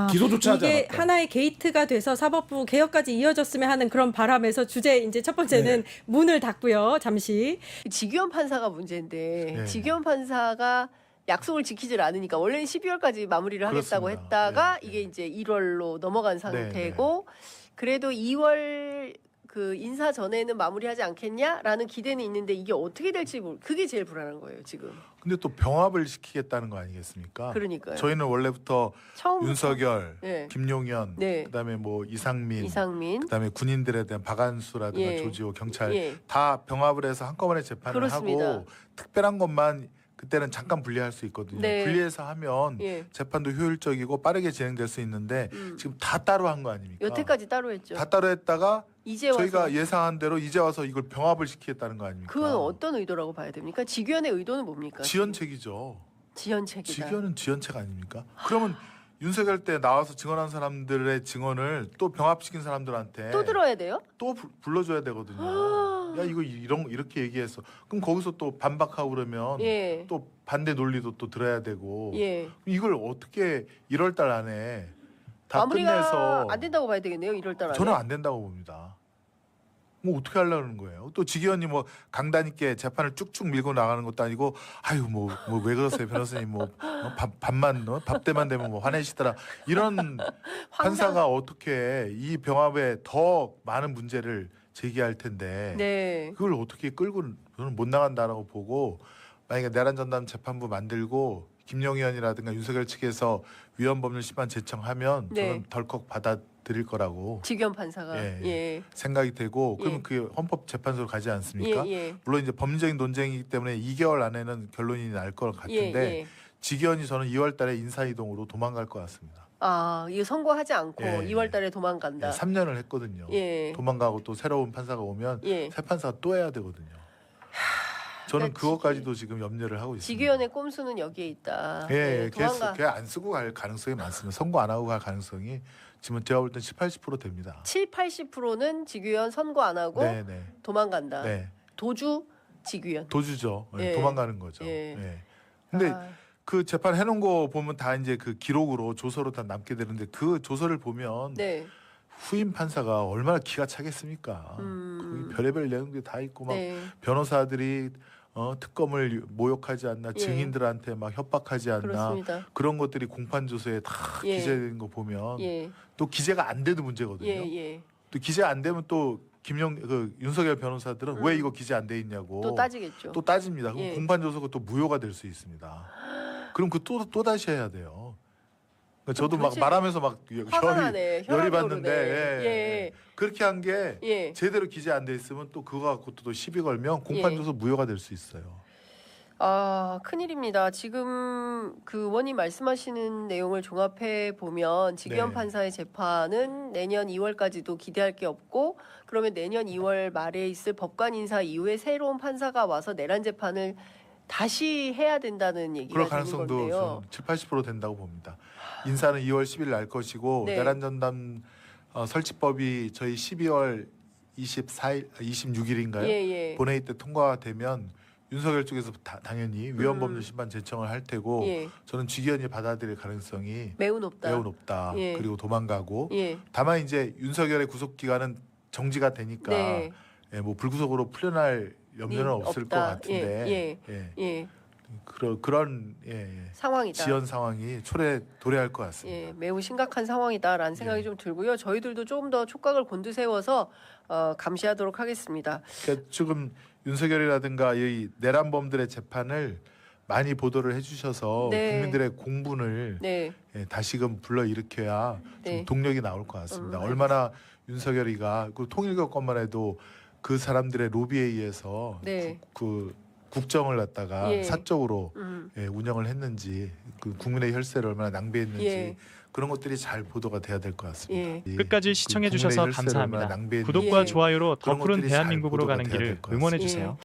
기소조차 하지 이게 않았다. 하나의 게이트가 돼서 사법부 개혁까지 이어졌으면 하는 그런 바람에서 주제 이제 첫 번째는 문을 닫고요. 잠시. 지기현 판사가 문제인데 네. 지기현 판사가 약속을 지키질 않으니까 원래는 12월까지 마무리를 하겠다고 그렇습니다. 했다가 네, 이게 이제 1월로 넘어간 상태고 그래도 2월 그 인사 전에는 마무리하지 않겠냐라는 기대는 있는데 이게 어떻게 될지 그게 제일 불안한 거예요 지금. 근데 또 병합을 시키겠다는 거 아니겠습니까? 그러니까요. 저희는 원래부터 처음부터. 윤석열, 네. 김용현, 네. 그다음에 뭐 이상민, 이상민. 그다음에 군인들에 대한 박한수라든가 예. 조지호, 경찰 예. 다 병합을 해서 한꺼번에 재판을 그렇습니다. 하고 특별한 것만 그때는 잠깐 분리할 수 있거든요. 네. 분리해서 하면 예. 재판도 효율적이고 빠르게 진행될 수 있는데 지금 다 따로 한 거 아닙니까? 여태까지 따로 했죠. 다 따로 했다가 이제 와서 저희가 예상한 대로 이제 와서 이걸 병합을 시키겠다는 거 아닙니까? 그건 어떤 의도라고 봐야 됩니까? 직위원의 의도는 뭡니까? 지연책이죠. 지연책이다. 직위원은 지연책 아닙니까? 그러면 윤석열 때 나와서 증언한 사람들의 증언을 또 병합시킨 사람들한테 또 들어야 돼요? 또 불러줘야 되거든요. 야 이거 이렇게 얘기했어. 그럼 거기서 또 반박하고 그러면 예. 또 반대 논리도 또 들어야 되고 예. 이걸 어떻게 1월달 안에 다 마무리가 끝내서 안 된다고 봐야 되겠네요. 1월 달 안에. 저는 안 된다고 봅니다. 뭐 어떻게 하려는 거예요? 또 직위원이 뭐 강단 있게 재판을 쭉쭉 밀고 나가는 것도 아니고 아유 뭐 왜 그러세요 변호사님 뭐 밥만 밥때만 되면 뭐 화내시더라 이런 판사가 어떻게 이 병합에 더 많은 문제를 제기할 텐데 네. 그걸 어떻게 끌고 저는 못 나간다라고 보고 만약에 내란 전담 재판부 만들고 김용희 의원이라든가 윤석열 측에서 위헌법률 심판 제청하면 네. 저는 덜컥 받아들일 거라고 직위원 판사가 예. 생각이 되고 그러면 예. 그 헌법재판소로 가지 않습니까? 예. 물론 이제 법률적인 논쟁이기 때문에 2개월 안에는 결론이 날 것 같은데 예. 직위원이 저는 2월달에 인사이동으로 도망갈 것 같습니다. 아, 이거 선고하지 않고 예. 2월 달에 도망간다. 3년을 했거든요. 예. 도망가고 또 새로운 판사가 오면 예. 새 판사가 또 해야 되거든요. 저는 그러니까 그것까지도 지금 염려를 하고 있습니다. 직위원의 꼼수는 여기에 있다. 예, 도망가. 걔 안 쓰고 갈 가능성이 많습니다. 선고 안 하고 갈 가능성이 지금 제가 볼 땐 70-80% 됩니다. 70-80%는 직위원 선고 안 하고 네, 네. 도망간다. 네. 도주 직위원. 도주죠. 예. 도망가는 거죠. 예. 예. 근데 아, 그 재판 해놓은 거 보면 다 이제 그 기록으로 조서로 다 남게 되는데 그 조서를 보면 네. 후임 판사가 얼마나 기가 차겠습니까? 거기 별의별 내용들이 다 있고 막 네. 변호사들이 특검을 모욕하지 않나 예. 증인들한테 막 협박하지 않나 그렇습니다. 그런 것들이 공판 조서에 다 예. 기재된 거 보면 예. 또 기재가 안 돼도 문제거든요. 예. 또 기재 안 되면 또 윤석열 변호사들은 왜 이거 기재 안 돼 있냐고 또 따지겠죠. 또 따집니다. 그럼 예. 공판 조서가 또 무효가 될 수 있습니다. 그럼 그 또 다시 해야 돼요. 그러니까 저도 막 도대체 말하면서 막 화가 나네. 열이 혈압이 받는데 오르네. 예. 그렇게 한 게 예. 제대로 기재 안 돼 있으면 또 그거 갖고 또 시비 걸면 공판 예. 조서 무효가 될 수 있어요. 아, 큰일입니다. 지금 그 의원님 말씀하시는 내용을 종합해 보면 직위원 네. 판사의 재판은 내년 2월까지도 기대할 게 없고 그러면 내년 2월 말에 있을 법관 인사 이후에 새로운 판사가 와서 내란 재판을 다시 해야 된다는 얘기가 그럴 되는 가능성도 건데요. 7-80% 된다고 봅니다. 인사는 2월 10일 날 것이고 네. 내란 전담 설치법이 저희 12월 26일인가요? 예. 본회의 때 통과되면 윤석열 쪽에서 당연히 위헌법률 심판 제청을 할 테고 예. 저는 직위원이 받아들일 가능성이 매우 높다. 매우 높다. 예. 그리고 도망가고 예. 다만 이제 윤석열의 구속 기간은 정지가 되니까 네. 뭐 불구속으로 풀려날 염려는 없을 없다. 것 같은데 예. 그런 상황이다. 지연 상황이 도래할 것 같습니다. 예, 매우 심각한 상황이다라는 생각이 좀 들고요. 저희들도 조금 더 촉각을 곤두세워서 감시하도록 하겠습니다. 그러니까 지금 윤석열이라든가 이 내란범들의 재판을 많이 보도를 해주셔서 네. 국민들의 공분을 네. 다시금 불러일으켜야 네. 좀 동력이 나올 것 같습니다. 얼마나 윤석열이가 그 통일교 것만 해도 그 사람들의 로비에 의해서 네. 그 국정을 갖다가 예. 사적으로 운영을 했는지 그 국민의 혈세를 얼마나 낭비했는지 예. 그런 것들이 잘 보도가 돼야 될 것 같습니다. 예. 이 끝까지 그 시청해 국민의 주셔서 혈세를 얼마나 감사합니다. 낭비했는지 구독과 예. 좋아요로 더 그런 푸른 것들이 잘 대한민국으로 보도가 가는 돼야 길을 될것 응원해 같습니다. 주세요.